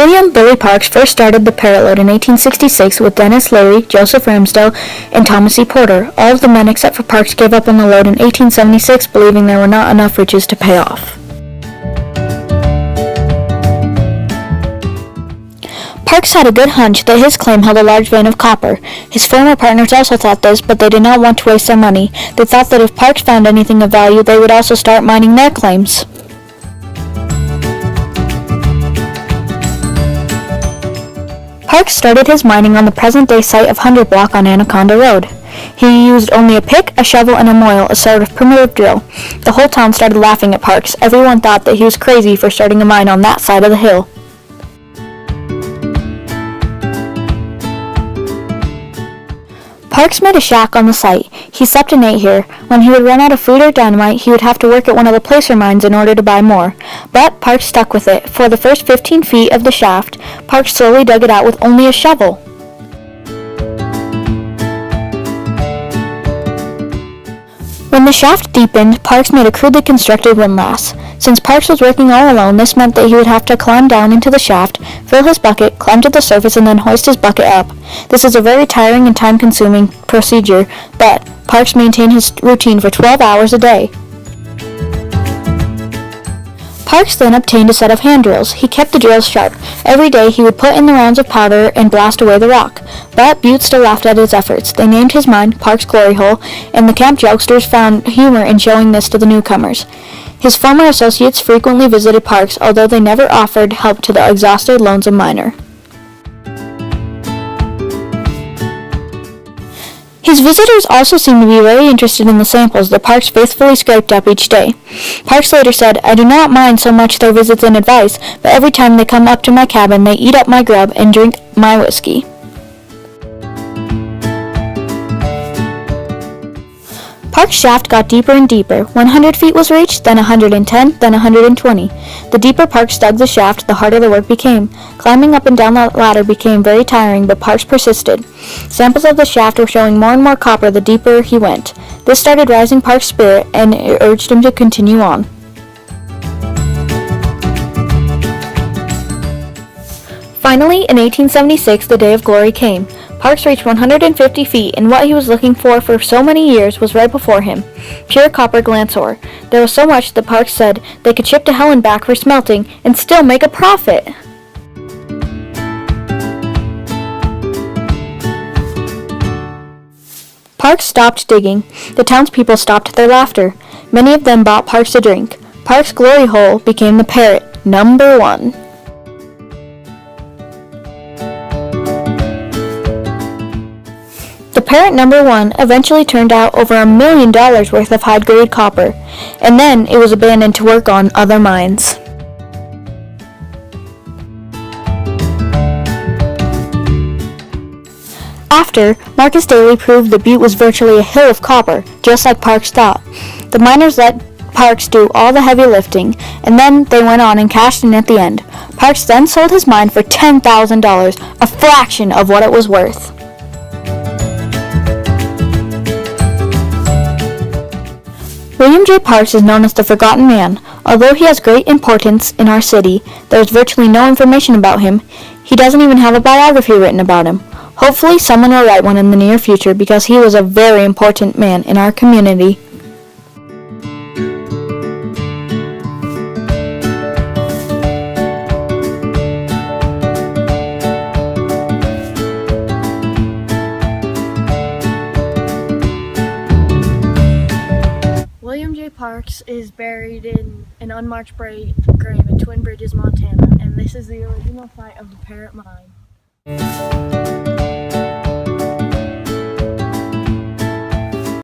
William Billy Parks first started the Parrot Lode in 1866 with Dennis Leary, Joseph Ramsdell, and Thomas E. Porter. All of the men except for Parks gave up on the lode in 1876, believing there were not enough riches to pay off. Parks had a good hunch that his claim held a large vein of copper. His former partners also thought this, but they did not want to waste their money. They thought that if Parks found anything of value, they would also start mining their claims. Parks started his mining on the present-day site of 100 Block on Anaconda Road. He used only a pick, a shovel, and a moil, a sort of primitive drill. The whole town started laughing at Parks. Everyone thought that he was crazy for starting a mine on that side of the hill. Parks made a shack on the site. He slept and ate here. When he would run out of food or dynamite, he would have to work at one of the placer mines in order to buy more. But Parks stuck with it. For the first 15 feet of the shaft, Parks slowly dug it out with only a shovel. When the shaft deepened, Parks made a crudely constructed windlass. Since Parks was working all alone, this meant that he would have to climb down into the shaft, fill his bucket, climb to the surface, and then hoist his bucket up. This is a very tiring and time-consuming procedure, but Parks maintained his routine for 12 hours a day. Parks then obtained a set of hand drills. He kept the drills sharp. Every day he would put in the rounds of powder and blast away the rock. But Butte still laughed at his efforts. They named his mine Parks' Glory Hole, and the camp jokesters found humor in showing this to the newcomers. His former associates frequently visited Parks, although they never offered help to the exhausted, lonesome miner. His visitors also seemed to be very interested in the samples that Parks faithfully scraped up each day. Parks later said, "I do not mind so much their visits and advice, but every time they come up to my cabin, they eat up my grub and drink my whiskey." Parks' shaft got deeper and deeper. 100 feet was reached, then 110, then 120. The deeper Parks dug the shaft, the harder the work became. Climbing up and down the ladder became very tiring, but Parks persisted. Samples of the shaft were showing more and more copper the deeper he went. This started raising Parks' spirit, and it urged him to continue on. Finally, in 1876, the day of glory came. Parks reached 150 feet, and what he was looking for so many years was right before him. Pure copper glance ore. There was so much that Parks said they could ship to hell and back for smelting and still make a profit. Parks stopped digging. The townspeople stopped their laughter. Many of them bought Parks a drink. Parks' Glory Hole became the Parrot #1. The Parrot #1 eventually turned out over $1 million worth of high-grade copper, and then it was abandoned to work on other mines. After, Marcus Daly proved the butte was virtually a hill of copper, just like Parks thought. The miners let Parks do all the heavy lifting, and then they went on and cashed in at the end. Parks then sold his mine for $10,000, a fraction of what it was worth. William J. Parks is known as the Forgotten Man. Although he has great importance in our city, there is virtually no information about him. He doesn't even have a biography written about him. Hopefully someone will write one in the near future because he was a very important man in our community. William J. Parks is buried in an unmarked grave in Twin Bridges, Montana, and this is the original site of the Parrot Mine.